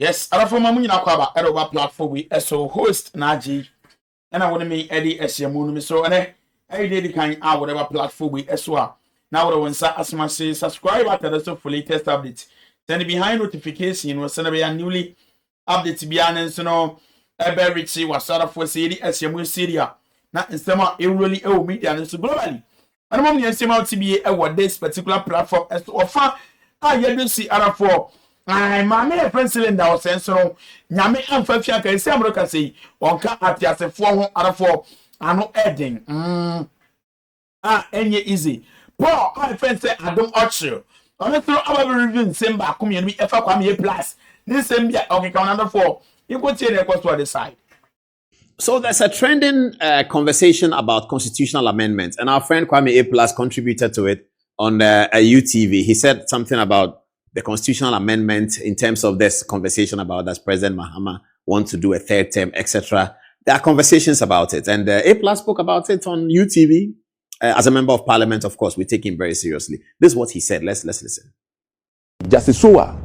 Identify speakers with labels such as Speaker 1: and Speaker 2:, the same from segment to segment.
Speaker 1: Yes, I from my na kwaba eroba platform we so host naji. And I want to me Eddie Esiamun so and I did kind out whatever platform we so now what I want to as much say subscribe after the for latest updates. Then behind notification was send be a newly update be an so no ebe richie was sort of for city Esiamun Syria. Now in summer it really media and so globally. And I'm going to say to be a this particular platform as to offer I do see other for I my friend cylinder was saying so. Nyame amfa fia ka ese amro ka sei wonka atiasefo ho arafo ano edin enye easy Paul my friend say adom ocho ono through our review nsem ba komie no efa kwa me plus this same bia okay ka another for you go tie the cost to the side.
Speaker 2: So there's a trending conversation about constitutional amendments, and our friend Kwame A Plus contributed to it on a UTV. He said something about the constitutional amendment in terms of this conversation about does President Mahama want to do a third term, etc. There are conversations about it, and A Plus spoke about it on UTV. As a member of parliament, of course, we take him very seriously. This is what he said. Let's listen.
Speaker 3: Justice Sowa,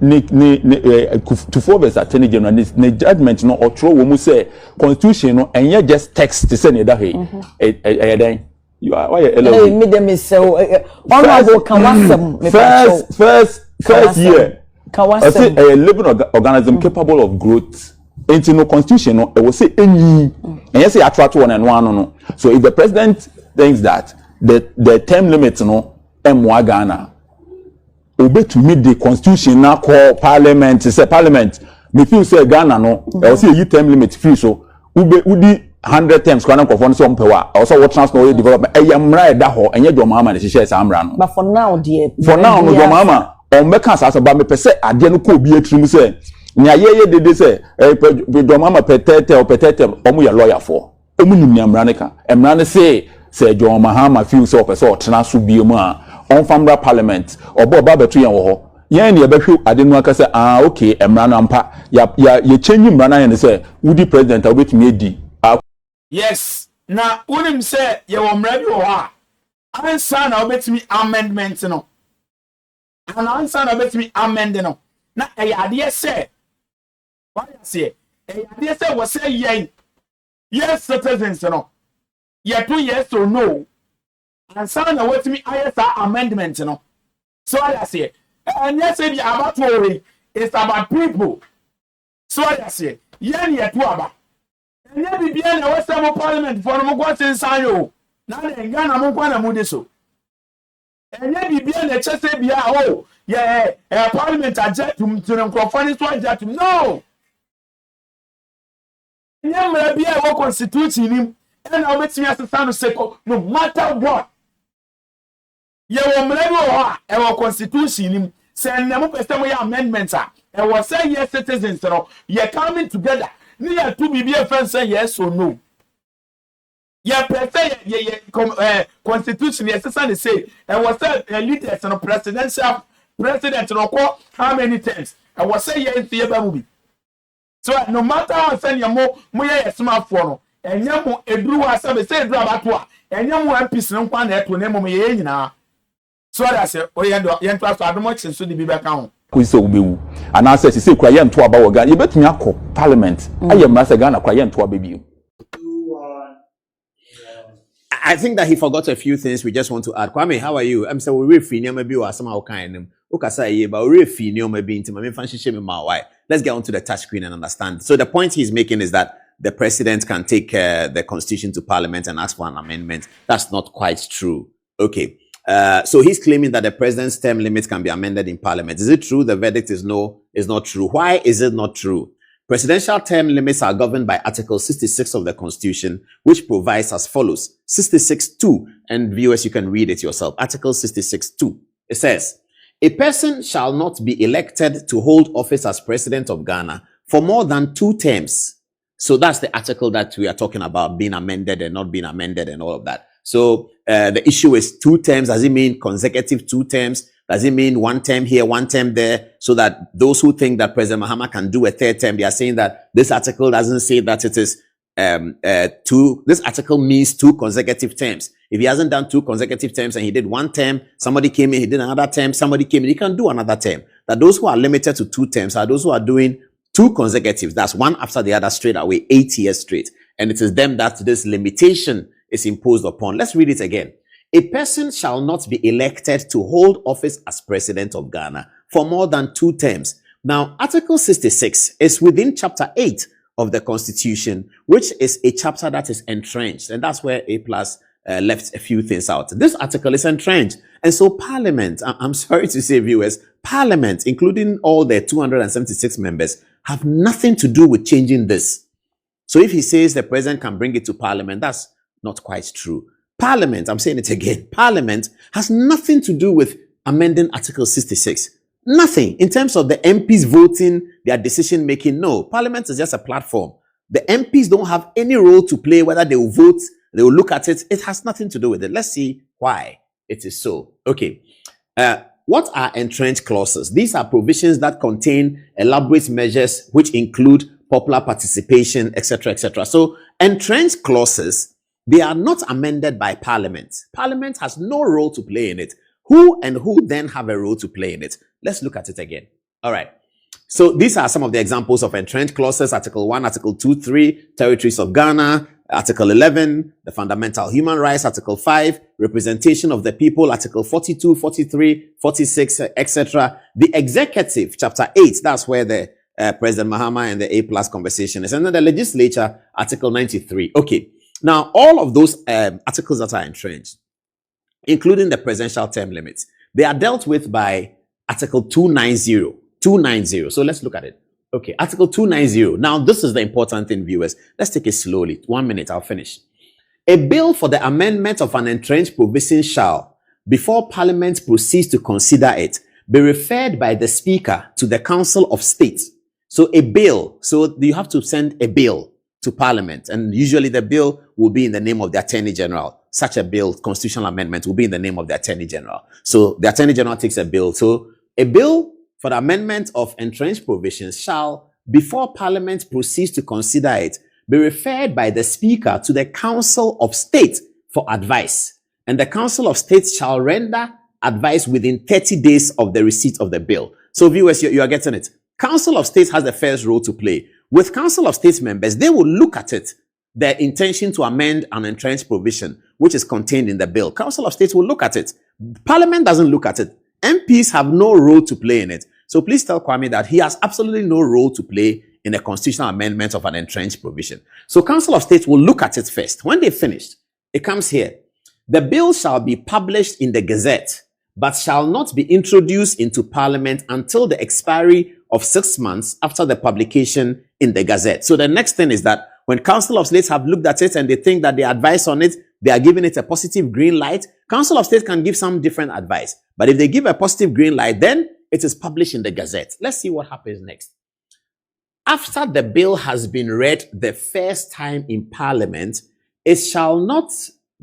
Speaker 3: to forward attorney general, ne judgment no or throw when we say constitution no, and yet just text to send it that way. You are why first year I say a living organism capable of growth into no constitution no it will say any and yes say attract one and one no. So if the president thinks that the term limit no emwa Ghana obey to meet the constitution now call parliament say parliament me feel say Ghana no I will say you term limit free so udi 100 times kwana nkofo so mpewa also what transfer development eyamra da ho enye do mama de hihye sa amra no
Speaker 4: but for now dear
Speaker 3: no do mama on meka sa ba me pese ade no ko obi atrim se nya ye dede se do mama petete omu ya lawyer for omu nim amra ne ka amra ne se do mama feel so pese o tena so biemu a on famra parliament obo ba betu yen wo ho yen ne ebehwe ade no aka se okay amra no ampa ya change mra na yen se wudi president obetumi edi.
Speaker 1: Yes, na unim say ye wo mra bi wo ha. Ansa na obetimi amendment no. And ansa na obetimi amend no. Na ade say. Why say? Ade say wo say yes citizens no. Ye to yes or no. Ansa na wetimi ayesa amendment no. So I say, and yes say be about worry. It's about people. So I say, yen ye to about and ya bibia na western parliament for no go sensan yo na na Ghana mo kwa na mo de so and ya bibia na chese bia oh yeah parliament ajet to nkrofani so ajet no nya mra bia wo constitution nim and na obetimi asesa no seko no matter what ye wo mra bi wo e wo constitution nim say na mo pese mo ya amendments a e wo say yes citizens no ye coming together. Near to be a friend say yes or no. Yeah, constitution, yes, say, and was said leaders and presidential president or how many times? I was say yes, the movie. So no matter how send your more smartphone, and yamu a drew as I say, Drabatua, and yamu MPs no one that will name me now. So I said, oh, yeah, trust I don't much and so the be back home.
Speaker 3: So be and I said, say, cry to about Ghana. You bet me a parliament. I am Master Ghana, cry to baby.
Speaker 2: I think that he forgot a few things we just want to add. Kwame, how are you? I'm saying we're free maybe or somehow kind of Ukasa, but we're free maybe into my fancy shame my why. Let's get onto the touch screen and understand. So the point he's making is that the president can take the constitution to parliament and ask for an amendment. That's not quite true. Okay. So he's claiming that the president's term limits can be amended in parliament. Is it true? The verdict is no, is not true. Why is it not true? Presidential term limits are governed by Article 66 of the Constitution, which provides as follows. 66.2, and viewers, you can read it yourself. Article 66.2. It says, a person shall not be elected to hold office as president of Ghana for more than 2 terms. So that's the article that we are talking about, being amended and not being amended and all of that. So the issue is 2 terms. Does it mean consecutive 2 terms? Does it mean 1 term here, 1 term there? So that those who think that President Mahama can do a 3rd term, they are saying that this article doesn't say that it is 2. This article means 2 consecutive terms. If he hasn't done 2 consecutive terms and he did 1 term, somebody came in, he did another term, somebody came in, he can do another term. that those who are limited to 2 terms are those who are doing 2 consecutives. That's one after the other straight away, 8 years straight. And it is them that this limitation is imposed upon. Let's read it again. A person shall not be elected to hold office as president of Ghana for more than 2 terms. Now, Article 66 is within Chapter 8 of the Constitution, which is a chapter that is entrenched. And that's where A+ left a few things out. This article is entrenched. And so Parliament, I'm sorry to say, viewers, Parliament, including all their 276 members, have nothing to do with changing this. So if he says the president can bring it to Parliament, that's not quite true. Parliament, I'm saying it again, Parliament has nothing to do with amending Article 66. Nothing. In terms of the MPs voting, their decision making, no. Parliament is just a platform. The MPs don't have any role to play, whether they will vote, they will look at it. It has nothing to do with it. Let's see why it is so. Okay. What are entrenched clauses? These are provisions that contain elaborate measures which include popular participation, etc., etc. So entrenched clauses, they are not amended by Parliament. Parliament has no role to play in it. Who then have a role to play in it? Let's look at it again. All right. So these are some of the examples of entrenched clauses. Article 1, Article 2, 3, Territories of Ghana. Article 11, the fundamental human rights. Article 5, representation of the people. Article 42, 43, 46, etc. The executive, Chapter 8, that's where the President Mahama and the A+ conversation is. And then the legislature, Article 93. Okay. Now, all of those articles that are entrenched, including the presidential term limits, they are dealt with by Article 290. 290. So let's look at it. Okay, Article 290. Now, this is the important thing, viewers. Let's take it slowly. 1 minute, I'll finish. A bill for the amendment of an entrenched provision shall, before Parliament proceeds to consider it, be referred by the Speaker to the Council of State. So a bill, so you have to send a bill to Parliament, and usually the bill will be in the name of the Attorney General. Such a bill, constitutional amendment, will be in the name of the Attorney General. So the Attorney General takes a bill. So a bill for the amendment of entrenched provisions shall, before Parliament proceeds to consider it, be referred by the Speaker to the Council of State for advice. And the Council of State shall render advice within 30 days of the receipt of the bill. So viewers, you are getting it. Council of State has the first role to play. With Council of State members, they will look at it, their intention to amend an entrenched provision, which is contained in the bill. Council of State will look at it. Parliament doesn't look at it. MPs have no role to play in it. So please tell Kwame that he has absolutely no role to play in the constitutional amendment of an entrenched provision. So Council of State will look at it first. When they've finished, it comes here. The bill shall be published in the Gazette, but shall not be introduced into Parliament until the expiry of 6 months after the publication in the Gazette. So the next thing is that when Council of State have looked at it and they think that they advise on it, they are giving it a positive green light. Council of State can give some different advice. But if they give a positive green light, then it is published in the Gazette. Let's see what happens next. After the bill has been read the first time in Parliament, it shall not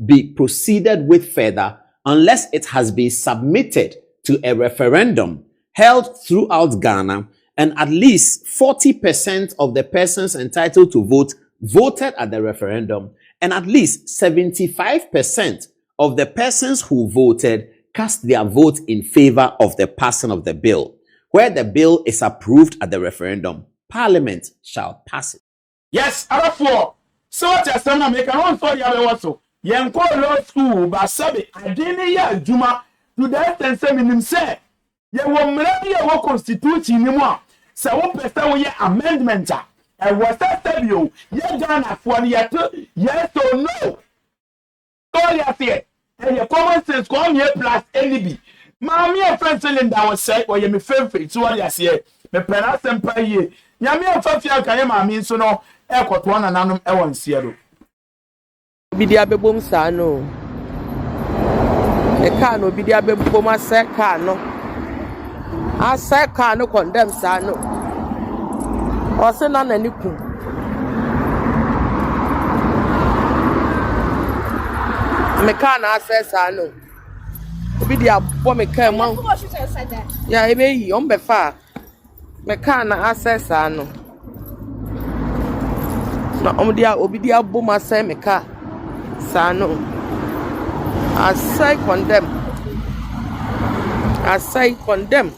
Speaker 2: be proceeded with further unless it has been submitted to a referendum held throughout Ghana and at least 40% of the persons entitled to vote voted at the referendum, and at least 75% of the persons who voted cast their vote in favor of the passing of the bill. Where the bill is approved at the referendum, Parliament shall pass it.
Speaker 1: Yes, Arafo. So what you're saying, make a one for you. Also, young law school, but sabi, I didn't hear Juma to the extent saying say, you will maybe a constitution anymore. So what person will your amendment? And was that tell you? You're gonna for yes or no. All you say, and your common sense come here plus NB. Mammy and friend telling that was said, or you may favorite. So what you say, the penance empire. Yami and Fafia Kayama means so no, Echo one and anum Ewan Sierra.
Speaker 4: Bidia bebum sano. E cano bidia bebuma secano. A secano condemn sano. Or send on any coup. Mecana says sano. Bidia bomb came on. Yeah, it may be on befa. Mecana access ano. Na omudia obidia boma say meka sano. I say condemn.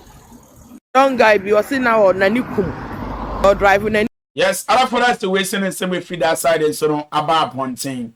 Speaker 4: young guy be was now or nani kum or driving.
Speaker 1: Yes, other for us to waste and say we feed that side and so on about ponting.